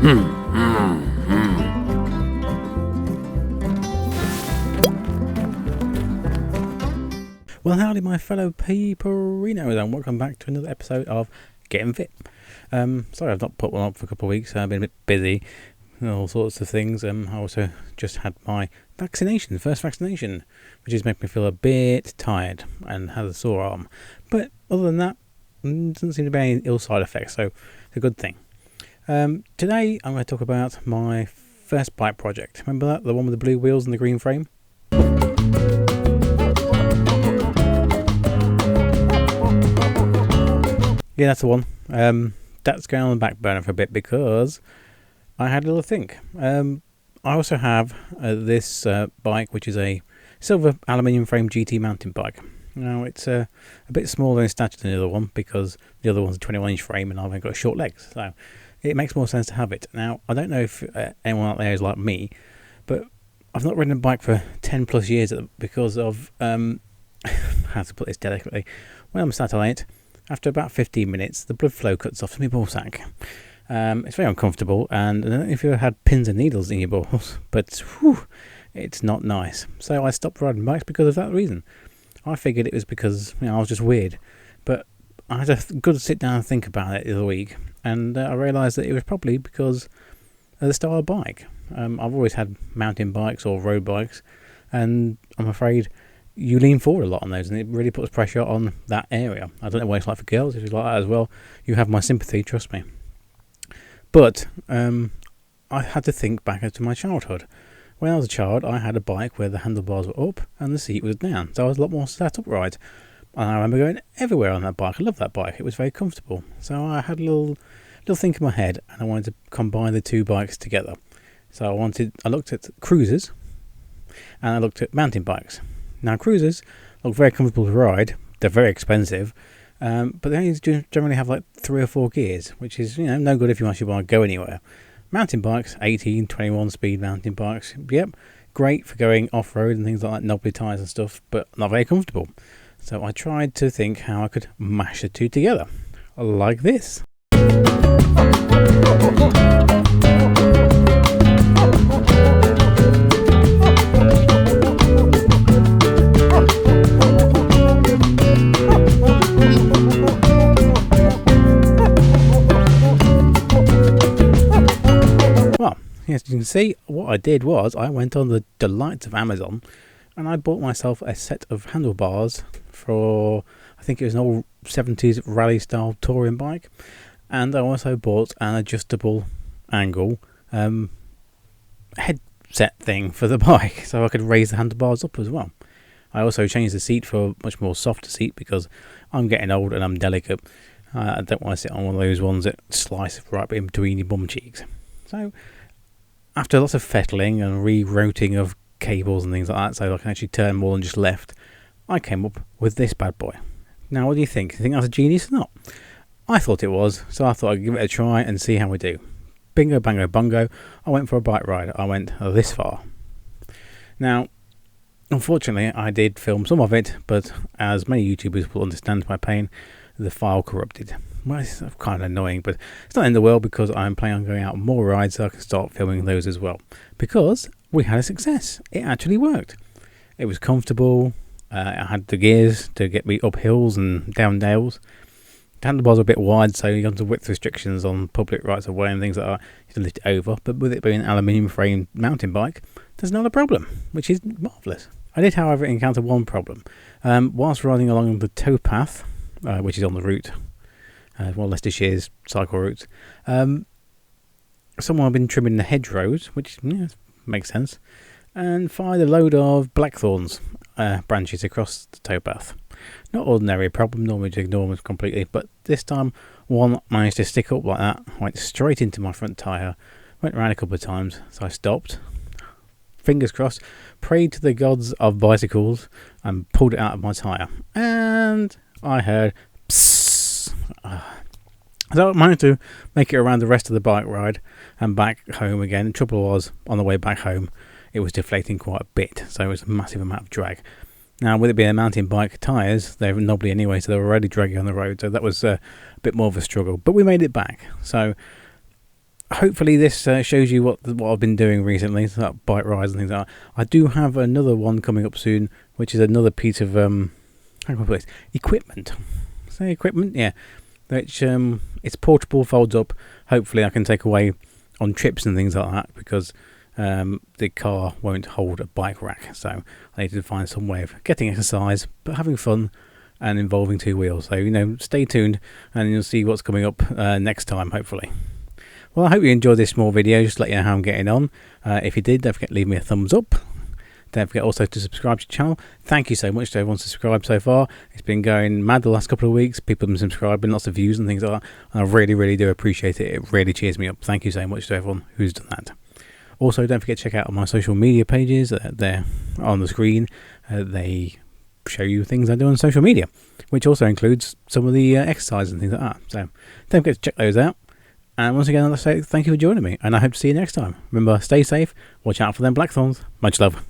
Well, howdy, my fellow peeperinos, and welcome back to another episode of Gettin Fit. Sorry I've not put one up for a couple of weeks. I've been a bit busy, all sorts of things. I also just had my first vaccination, which is making me feel a bit tired and had a sore arm. But other than that, doesn't seem to be any ill side effects, so it's a good thing. Today I'm going to talk about my first bike project. Remember that? The one with the blue wheels and the green frame? Yeah, that's the one. That's going on the back burner for a bit because I had a little think. I also have this bike, which is a silver aluminium frame GT mountain bike. Now, it's a bit smaller in stature than the other one because the other one's a 21-inch frame and I've only got short legs. So it makes more sense to have it. Now, I don't know if anyone out there is like me, but I've not ridden a bike for 10 plus years because of, how to put this delicately, when I'm sat on it, after about 15 minutes, the blood flow cuts off to my ballsack. It's very uncomfortable, and I don't know if you've ever had pins and needles in your balls, but it's not nice. So I stopped riding bikes because of that reason. I figured it was because I was just weird, but I had a good sit down and think about it the other week, and I realised that it was probably because of the style of bike. I've always had mountain bikes or road bikes, and I'm afraid you lean forward a lot on those, and it really puts pressure on that area. I don't know what it's like for girls. If you like that as well, you have my sympathy, trust me. But I had to think back to my childhood. When I was a child, I had a bike where the handlebars were up and the seat was down, so I was a lot more sat upright. And I remember going everywhere on that bike. I loved that bike. It was very comfortable. So I had a little think in my head, and I wanted to combine the two bikes together. So I looked at cruisers, and I looked at mountain bikes. Now, cruisers look very comfortable to ride. They're very expensive, but they only generally have like 3 or 4 gears, which is no good if you actually want to go anywhere. Mountain bikes, 18, 21 speed mountain bikes, yep, great for going off-road and things like that, knobbly tyres and stuff, but not very comfortable. So I tried to think how I could mash the two together, like this. As you can see, what I did was I went on the delights of Amazon and I bought myself a set of handlebars for, I think it was an old 70s rally style touring bike, and I also bought an adjustable angle headset thing for the bike so I could raise the handlebars up as well. I also changed the seat for a much more softer seat because I'm getting old and I'm delicate. I don't want to sit on one of those ones that slice right in between your bum cheeks. So after lots of fettling and rerouting of cables and things like that, so I can actually turn more than just left, I came up with this bad boy. Now, what do you think? Do you think that's a genius or not? I thought it was, so I thought I'd give it a try and see how we do. Bingo, bango, bungo, I went for a bike ride. I went this far. Now, unfortunately, I did film some of it, but as many YouTubers will understand my pain, the file corrupted. Well, it's kind of annoying, but it's not in the world because I'm planning on going out on more rides so I can start filming those as well. Because we had a success. It actually worked. It was comfortable. I had the gears to get me up hills and down dales. The handlebars are a bit wide, so you have the width restrictions on public rights of way and things like that. You have to lift it over. But with it being an aluminium frame mountain bike, there's not a problem, which is marvellous. I did, however, encounter one problem. Whilst riding along the towpath, which is on the route, one of Leicestershire's cycle routes, someone had been trimming the hedgerows, which makes sense, and fired a load of blackthorns branches across the towpath. Not ordinary problem, normally just ignore them completely, but this time one managed to stick up like that, went straight into my front tyre, went round a couple of times, so I stopped, fingers crossed, prayed to the gods of bicycles and pulled it out of my tyre, and I heard psss. So I managed to make it around the rest of the bike ride and back home again. The trouble was, on the way back home, it was deflating quite a bit, so it was a massive amount of drag. Now, with it being a mountain bike tyres, they're knobbly anyway, so they were already dragging on the road, so that was a bit more of a struggle. But we made it back. So hopefully this shows you what I've been doing recently, so that bike rides and things like that. I do have another one coming up soon, which is another piece of how can I put this? Equipment. Say equipment, yeah. Which it's portable, folds up. Hopefully I can take away on trips and things like that, because the car won't hold a bike rack. So I need to find some way of getting exercise but having fun and involving two wheels. So stay tuned and you'll see what's coming up next time, hopefully. Well, I hope you enjoyed this small video, just to let you know how I'm getting on. If you did, don't forget to leave me a thumbs up. Don't forget also to subscribe to the channel. Thank you so much to everyone subscribed so far. It's been going mad the last couple of weeks. People have been subscribing, lots of views and things like that. And I really, really do appreciate it. It really cheers me up. Thank you so much to everyone who's done that. Also, don't forget to check out my social media pages. They're on the screen. They show you things I do on social media, which also includes some of the exercises and things like that. So don't forget to check those out. And once again, I'd like to say thank you for joining me, and I hope to see you next time. Remember, stay safe, watch out for them blackthorns. Much love.